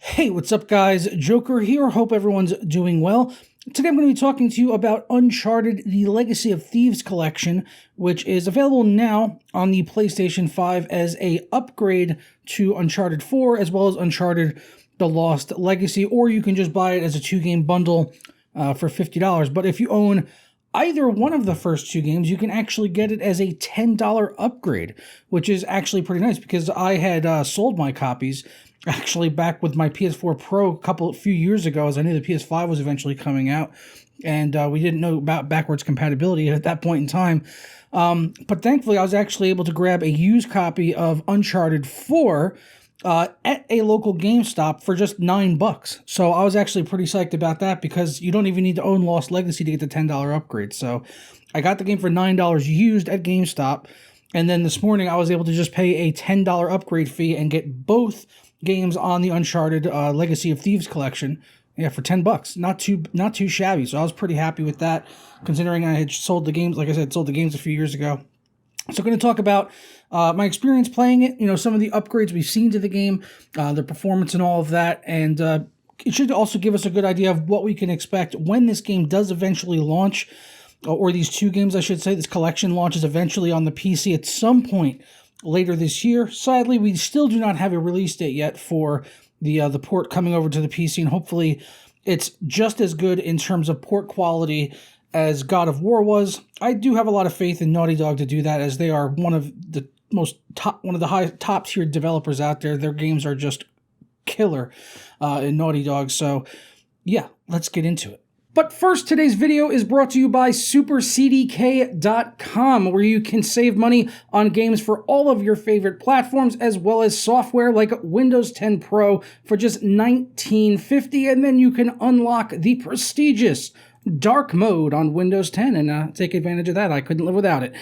Hey, what's up guys? Joker here. Hope everyone's doing well. Today I'm going to be talking to you about Uncharted The Legacy of Thieves collection, which is available now on the PlayStation 5 as a upgrade to Uncharted 4 as well as Uncharted The Lost Legacy, or you can just buy it as a 2-game bundle for $50. But if you own either one of the first 2 games, you can actually get it as a $10 upgrade, which is actually pretty nice because I had sold my copies actually back with my PS4 Pro a few years ago, as I knew the PS5 was eventually coming out, and we didn't know about backwards compatibility at that point in time. But thankfully, I was actually able to grab a used copy of Uncharted 4 at a local GameStop for just $9. So I was actually pretty psyched about that because you don't even need to own Lost Legacy to get the $10 upgrade. So I got the game for $9 used at GameStop, and then this morning I was able to just pay a $10 upgrade fee and get both games on the Uncharted Legacy of Thieves collection, for $10. Not too shabby. So I was pretty happy with that, considering I had sold the games. Like I said, sold the games a few years ago. So I'm going to talk about my experience playing it. Some of the upgrades we've seen to the game, the performance, and all of that, and it should also give us a good idea of what we can expect when this game does eventually launch, or these 2 games, I should say. This collection launches eventually on the PC at some point later this year. Sadly, we still do not have a release date yet for the port coming over to the PC, and hopefully it's just as good in terms of port quality as God of War was. I do have a lot of faith in Naughty Dog to do that, as they are one of the top tier developers out there. Their games are just killer in Naughty Dog. So yeah, let's get into it. But first, today's video is brought to you by SuperCDK.com, where you can save money on games for all of your favorite platforms, as well as software like Windows 10 Pro for just $19.50, and then you can unlock the prestigious dark mode on Windows 10 and take advantage of that. I couldn't live without it.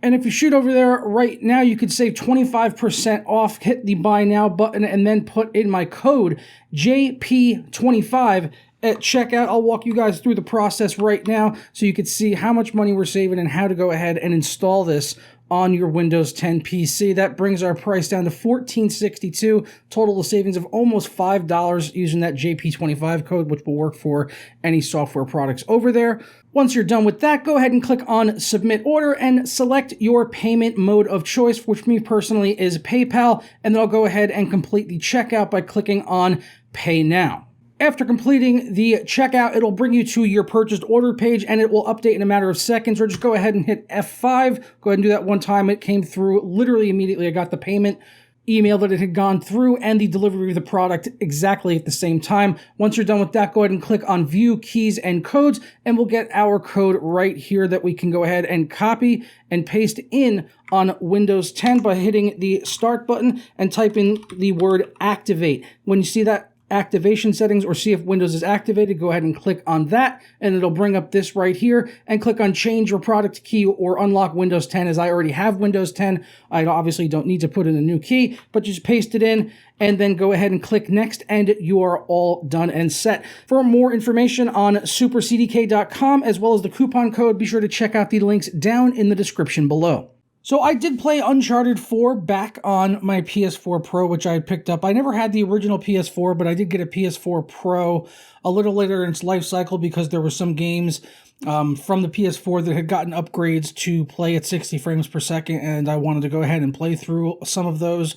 And if you shoot over there right now, you could save 25% off. Hit the buy now button and then put in my code JP25 at checkout. I'll walk you guys through the process right now so you can see how much money we're saving and how to go ahead and install this on your Windows 10 PC. That brings our price down to $14.62, total savings of almost $5 using that JP25 code, which will work for any software products over there. Once you're done with that, go ahead and click on Submit Order and select your payment mode of choice, which me personally is PayPal, and then I'll go ahead and complete the checkout by clicking on Pay Now. After completing the checkout, it'll bring you to your purchased order page, and it will update in a matter of seconds, or just go ahead and hit F5. Go ahead and do that one time. It came through literally immediately. I got the payment email that it had gone through and the delivery of the product exactly at the same time. Once you're done with that, go ahead and click on View Keys and Codes, and we'll get our code right here that we can go ahead and copy and paste in on Windows 10 by hitting the Start button and type in the word Activate. When you see that activation settings, or see if Windows is activated, go ahead and click on that, and it'll bring up this right here, and click on Change Your Product Key or Unlock Windows 10. As I already have Windows 10, I obviously don't need to put in a new key, but just paste it in and then go ahead and click Next, and you are all done and set. For more information on SuperCDK.com as well as the coupon code, be sure to check out the links down in the description below. So I did play Uncharted 4 back on my PS4 Pro, which I had picked up. I never had the original PS4, but I did get a PS4 Pro a little later in its life cycle because there were some games from the PS4 that had gotten upgrades to play at 60 frames per second, and I wanted to go ahead and play through some of those.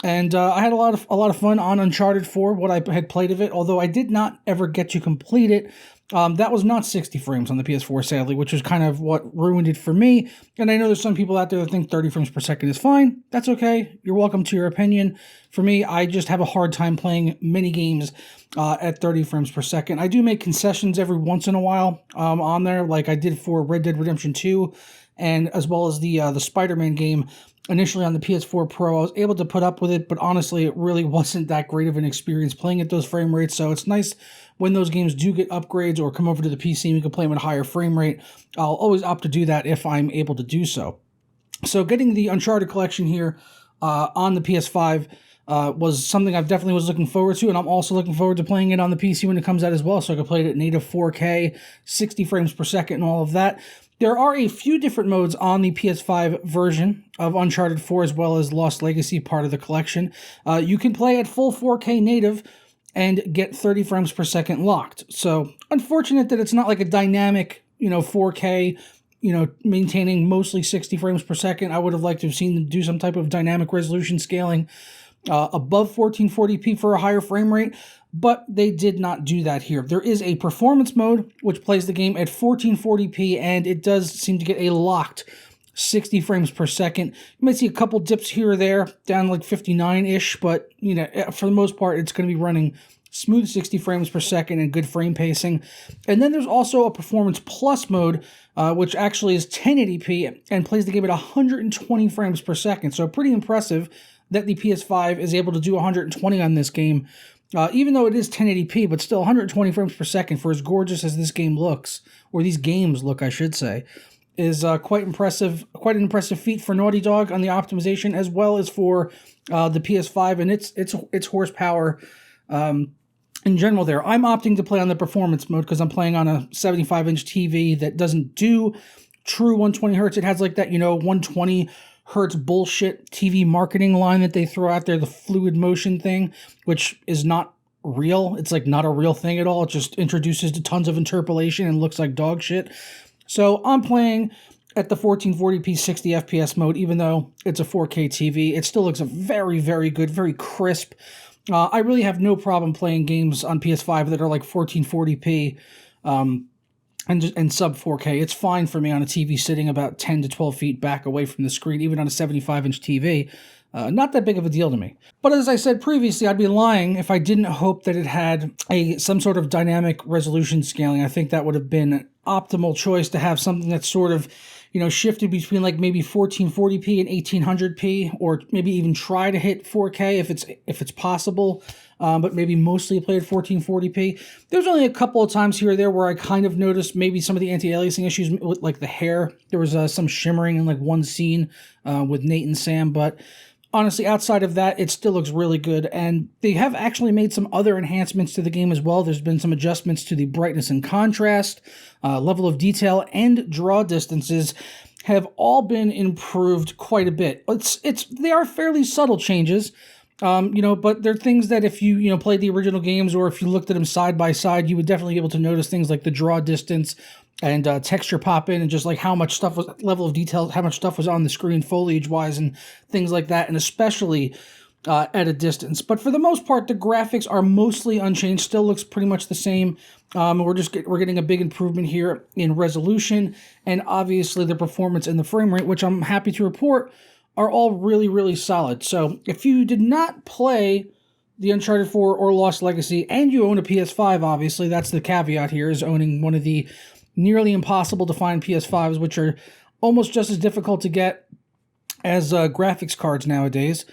And I had a lot of fun on Uncharted 4, what I had played of it, although I did not ever get to complete it. That was not 60 frames on the PS4, sadly, which was kind of what ruined it for me. And I know there's some people out there that think 30 frames per second is fine. That's okay. You're welcome to your opinion. For me, I just have a hard time playing mini games at 30 frames per second. I do make concessions every once in a while on there, like I did for Red Dead Redemption 2, and as well as the Spider-Man game. Initially on the PS4 Pro, I was able to put up with it, but honestly, it really wasn't that great of an experience playing at those frame rates. So it's nice when those games do get upgrades or come over to the PC and we can play them at a higher frame rate. I'll always opt to do that if I'm able to do so. So getting the Uncharted collection here on the PS5 was something I definitely was looking forward to, and I'm also looking forward to playing it on the PC when it comes out as well, so I can play it at native 4K, 60 frames per second, and all of that. There are a few different modes on the PS5 version of Uncharted 4 as well as Lost Legacy, part of the collection. You can play at full 4K native, and get 30 frames per second locked. So unfortunate that it's not like a dynamic, 4K, maintaining mostly 60 frames per second. I would have liked to have seen them do some type of dynamic resolution scaling above 1440p for a higher frame rate, but they did not do that here. There is a performance mode, which plays the game at 1440p, and it does seem to get a locked 60 frames per second. You might see a couple dips here or there, down like 59-ish, but, for the most part, it's going to be running smooth 60 frames per second and good frame pacing. And then there's also a Performance Plus mode, which actually is 1080p and plays the game at 120 frames per second. So pretty impressive that the PS5 is able to do 120 on this game, even though it is 1080p, but still 120 frames per second for as gorgeous as this game looks, or these games look, I should say, is quite impressive. Quite an impressive feat for Naughty Dog on the optimization, as well as for the PS5 and its horsepower in general there. I'm opting to play on the performance mode because I'm playing on a 75-inch TV that doesn't do true 120 hertz. It has like that, 120 hertz bullshit TV marketing line that they throw out there, the fluid motion thing, which is not real. It's like not a real thing at all. It just introduces to tons of interpolation and looks like dog shit. So I'm playing at the 1440p 60 FPS mode, even though it's a 4K TV. It still looks very, very good, very crisp. I really have no problem playing games on PS5 that are like 1440p and sub 4K. It's fine for me on a TV sitting about 10 to 12 feet back away from the screen, even on a 75-inch TV. Not that big of a deal to me. But as I said previously, I'd be lying if I didn't hope that it had some sort of dynamic resolution scaling. I think that would have been an optimal choice to have something that's sort of, shifted between like maybe 1440p and 1800p, or maybe even try to hit 4K if it's possible, but maybe mostly play at 1440p. There's only a couple of times here or there where I kind of noticed maybe some of the anti-aliasing issues with like the hair. There was some shimmering in like one scene with Nate and Sam, but honestly, outside of that, it still looks really good, and they have actually made some other enhancements to the game as well. There's been some adjustments to the brightness and contrast, level of detail, and draw distances have all been improved quite a bit. They are fairly subtle changes, but they're things that if you played the original games, or if you looked at them side by side, you would definitely be able to notice things like the draw distance and texture pop in, and just like how much stuff was, level of detail, how much stuff was on the screen foliage wise and things like that, and especially at a distance. But for the most part, the graphics are mostly unchanged, still looks pretty much the same. We're getting a big improvement here in resolution, and obviously the performance and the frame rate, which I'm happy to report are all really, really solid. So if you did not play the Uncharted 4 or Lost Legacy, and you own a PS5, obviously, that's the caveat here, is owning one of the nearly impossible to find PS5s, which are almost just as difficult to get as graphics cards nowadays.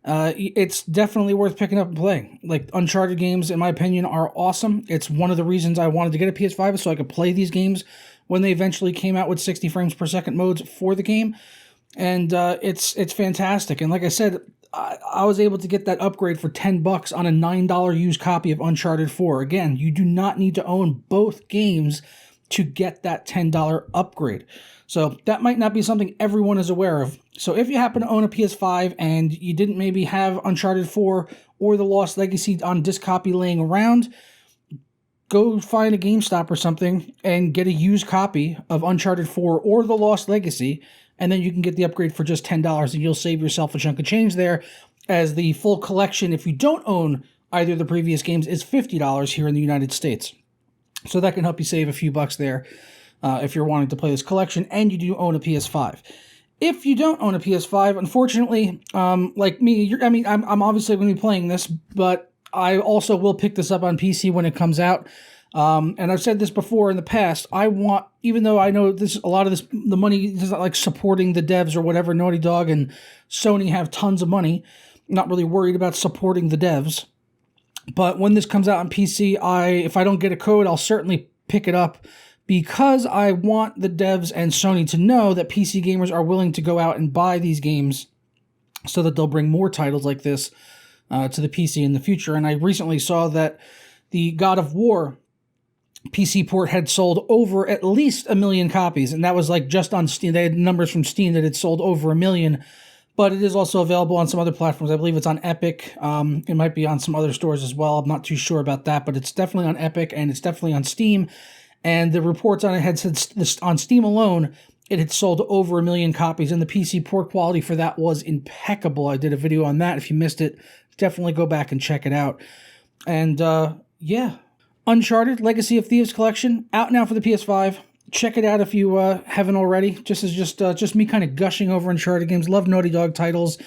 It's definitely worth picking up and playing. Like, Uncharted games, in my opinion, are awesome. It's one of the reasons I wanted to get a PS5, so I could play these games when they eventually came out with 60 frames per second modes for the game. And it's fantastic. And like I said, I was able to get that upgrade for $10 on a $9 used copy of Uncharted 4. Again, you do not need to own both games to get that $10 upgrade. So that might not be something everyone is aware of. So if you happen to own a PS5 and you didn't maybe have Uncharted 4 or the Lost Legacy on disc copy laying around, go find a GameStop or something and get a used copy of Uncharted 4 or the Lost Legacy, and then you can get the upgrade for just $10, and you'll save yourself a chunk of change there, as the full collection, if you don't own either of the previous games, is $50 here in the United States. So that can help you save a few bucks there if you're wanting to play this collection and you do own a PS5. If you don't own a PS5, unfortunately, like me, I'm obviously going to be playing this, but I also will pick this up on PC when it comes out. And I've said this before in the past, even though I know the money is not like supporting the devs or whatever, Naughty Dog and Sony have tons of money, not really worried about supporting the devs. But when this comes out on PC, if I don't get a code, I'll certainly pick it up, because I want the devs and Sony to know that PC gamers are willing to go out and buy these games, so that they'll bring more titles like this to the PC in the future. And I recently saw that the God of War PC port had sold over at least 1 million copies, and that was like just on Steam. They had numbers from Steam that had sold over 1 million but it is also available on some other platforms. I believe it's on Epic. It might be on some other stores as well. I'm not too sure about that, but it's definitely on Epic, and it's definitely on Steam. And the reports on it had said on Steam alone, it had sold over 1 million copies, and the PC port quality for that was impeccable. I did a video on that. If you missed it, definitely go back and check it out. And yeah, Uncharted Legacy of Thieves collection out now for the PS5. Check it out if you haven't already. Just me kind of gushing over Uncharted games. Love Naughty Dog titles.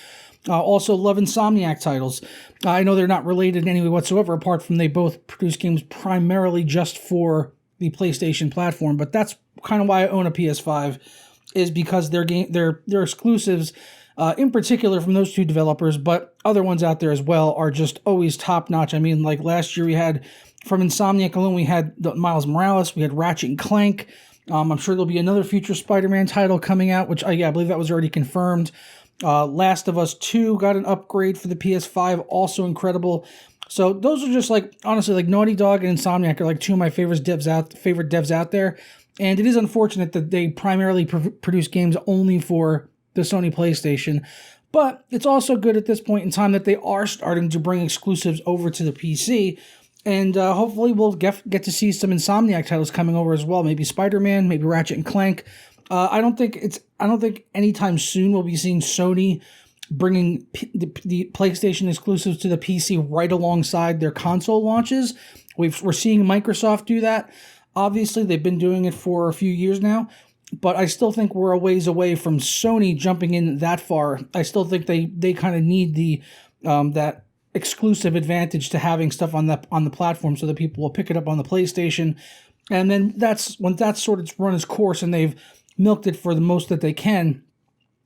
Also love Insomniac titles. I know they're not related in any way whatsoever, apart from they both produce games primarily just for the PlayStation platform. But that's kind of why I own a PS5, is because their exclusives, in particular from those two developers, but other ones out there as well, are just always top notch. I mean, like last year we had, from Insomniac alone, we had the Miles Morales, we had Ratchet and Clank. I'm sure there'll be another future Spider-Man title coming out, which I believe that was already confirmed. Last of Us 2 got an upgrade for the PS5, also incredible. So those are just like, honestly, like Naughty Dog and Insomniac are like two of my favorite devs out there. And it is unfortunate that they primarily produce games only for the Sony PlayStation. But it's also good at this point in time that they are starting to bring exclusives over to the PC. And hopefully we'll get to see some Insomniac titles coming over as well. Maybe Spider-Man, maybe Ratchet and Clank. I don't think anytime soon we'll be seeing Sony bringing the PlayStation exclusives to the PC right alongside their console launches. We're seeing Microsoft do that. Obviously, they've been doing it for a few years now, but I still think we're a ways away from Sony jumping in that far. I still think they kind of need the that exclusive advantage to having stuff on the platform, so that people will pick it up on the PlayStation. And then when that's sort of run its course and they've milked it for the most that they can,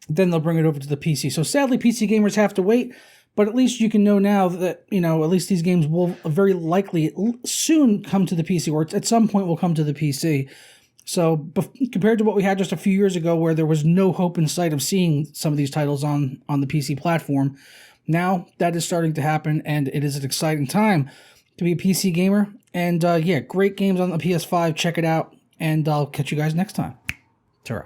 then they'll bring it over to the PC. So sadly, PC gamers have to wait, but at least you can know now that, at least these games will very likely soon come to the PC, or at some point will come to the PC. So compared to what we had just a few years ago, where there was no hope in sight of seeing some of these titles on the PC platform, now that is starting to happen, and it is an exciting time to be a PC gamer. And yeah, great games on the PS5. Check it out, and I'll catch you guys next time. Ta-ra.